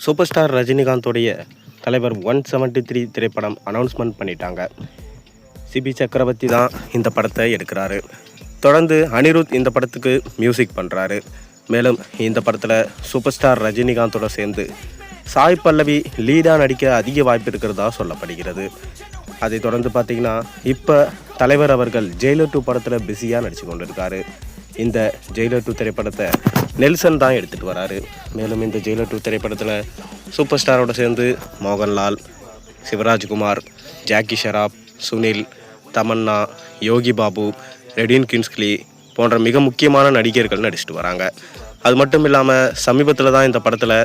Super star ரஜினிகாந்தோடைய தலைவர் 173 திரைப்படம் announcement பண்ணிட்டாங்க. சிபி சக்கரவர்த்தி தான் இந்த படத்தை எடுக்கிறாரு. தொடர்ந்து அனிருத் இந்த படத்துக்கு மியூசிக் பண்ணுறாரு. மேலும் இந்த படத்தில் சூப்பர் ஸ்டார் ரஜினிகாந்தோட சேர்ந்து சாய் பல்லவி லீடாக நடிக்க அதிக வாய்ப்பு இருக்கிறதா சொல்லப்படுகிறது. அதை தொடர்ந்து பார்த்திங்கன்னா இப்போ தலைவர் அவர்கள் ஜெயிலர் 2 படத்தில் பிஸியாக நடித்து கொண்டு இருக்காரு. இந்த ஜெயிலர் 2 திரைப்படத்தை நெல்சன் தான் எடுத்துகிட்டு வராரு. மேலும் இந்த ஜெயிலர் 2 திரைப்படத்தில் சூப்பர் ஸ்டாரோட சேர்ந்து மோகன்லால், சிவராஜ்குமார், ஜாக்கி ஷெராப், சுனில், தமன்னா, யோகி பாபு, ரெடின் கின்ஸ்லி போன்ற மிக முக்கியமான நடிகர்கள் நடிச்சிட்டு வராங்க. அது மட்டும் இல்லாமல் சமீபத்தில் தான் இந்த படத்தில்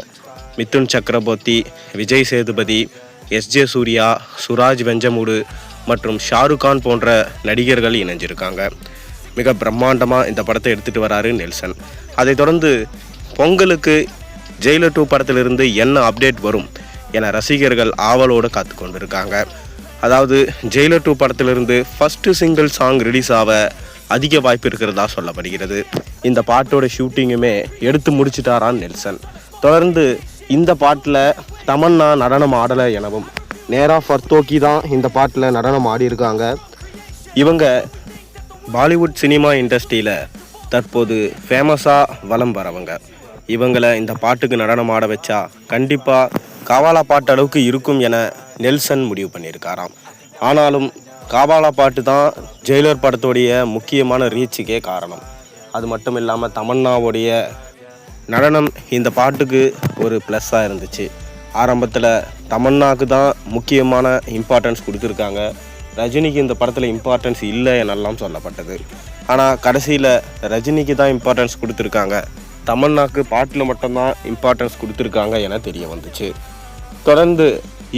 மிதுன் சக்கரவர்த்தி, விஜய் சேதுபதி, எஸ்ஜே சூர்யா, சுராஜ் வெஞ்சமூடு மற்றும் ஷாருக் கான் போன்ற நடிகர்கள் இணைஞ்சிருக்காங்க. மிக பிரம்மாண்டமாக இந்த படத்தை எடுத்துகிட்டு வராரு நெல்சன். அதை தொடர்ந்து பொங்கலுக்கு ஜெயிலர் 2 படத்திலிருந்து என்ன அப்டேட் வரும் என ரசிகர்கள் ஆவலோடு காத்து கொண்டிருக்காங்க. அதாவது ஜெயிலர் 2 படத்திலிருந்து ஃபஸ்ட்டு சிங்கிள் சாங் ரிலீஸ் ஆக அதிக வாய்ப்பு இருக்கிறதா சொல்லப்படுகிறது. இந்த பாட்டோட ஷூட்டிங்குமே எடுத்து முடிச்சிட்டாரான் நெல்சன். தொடர்ந்து இந்த பாட்டில் தமன்னா நடனம் ஆடலை எனவும் நேரா ஃபர்தோக்கி தான் இந்த பாட்டில் நடனம் ஆடியிருக்காங்க. இவங்க பாலிவுட் சினிமா இண்டஸ்ட்ரியில் தற்போது ஃபேமஸாக வலம் வரவங்க. இவங்களை இந்த பாட்டுக்கு நடனம் ஆட வச்சா கண்டிப்பாக காவாலா பாட்டு அளவுக்கு இருக்கும் என நெல்சன் முடிவு பண்ணியிருக்காராம். ஆனாலும் காவாலா பாட்டு தான் ஜெயிலர் படத்தோடைய முக்கியமான ரீச்சுக்கே காரணம். அது மட்டும் இல்லாமல் தமன்னாவுடைய நடனம் இந்த பாட்டுக்கு ஒரு ப்ளஸ்ஸாக இருந்துச்சு. ஆரம்பத்தில் தமன்னாவுக்கு தான் முக்கியமான இம்பார்ட்டன்ஸ் கொடுத்துருக்காங்க. ரஜினிக்கு இந்த படத்தில் இம்பார்ட்டன்ஸ் இல்லை எனலாம் சொல்லப்பட்டது. ஆனால் கடைசியில் ரஜினிக்கு தான் இம்பார்ட்டன்ஸ் கொடுத்துருக்காங்க, தமன்னாக்கு பாட்டில் மட்டும்தான் இம்பார்ட்டன்ஸ் கொடுத்துருக்காங்க என தெரிய வந்துச்சு. தொடர்ந்து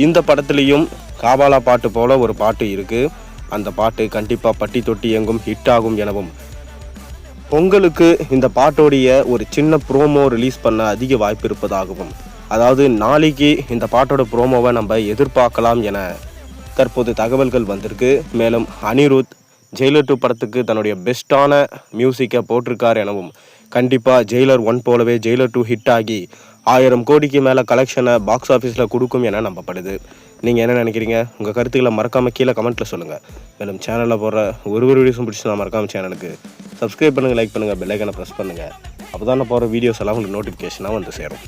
இந்த படத்துலேயும் காபாலா பாட்டு போல் ஒரு பாட்டு இருக்குது. அந்த பாட்டு கண்டிப்பாக பட்டி தொட்டி எங்கும் ஹிட் ஆகும் எனவும் பொங்கலுக்கு இந்த பாட்டோடைய ஒரு சின்ன ப்ரோமோ ரிலீஸ் பண்ண அதிக வாய்ப்பு இருப்பதாகவும், அதாவது நாளைக்கு இந்த பாட்டோட ப்ரோமோவை நம்ம எதிர்பார்க்கலாம் என தற்போது தகவல்கள் வந்திருக்கு. மேலும் அனிருத் ஜெயிலர் 2 படத்துக்கு தன்னுடைய பெஸ்ட்டான மியூசிக்கை போட்டிருக்கார் எனவும் கண்டிப்பாக ஜெயிலர் 1 போலவே ஜெயிலர் 2 ஹிட் ஆகி 1000 கோடிக்கு மேலே கலெக்ஷனை பாக்ஸ் ஆஃபீஸில் கொடுக்கும் என நம்பப்படுது. நீங்கள் என்ன நினைக்கிறீங்க? உங்கள் கருத்துக்களை மறக்காமல் கீழே கமெண்ட்டில் சொல்லுங்கள். மேலும் சேனலில் போடுற ஒரு வீடியோஸும் பிடிச்சி மறக்காமல் சேனலுக்கு சப்ஸ்கிரைப் பண்ணுங்கள், லைக் பண்ணுங்கள், பெல் ஐக்கானை ப்ரெஸ் பண்ணுங்கள். அப்போ தான் நான் போகிற வீடியோஸ் எல்லாம் உங்களுக்கு நோட்டிஃபிகேஷனாக வந்து சேரும்.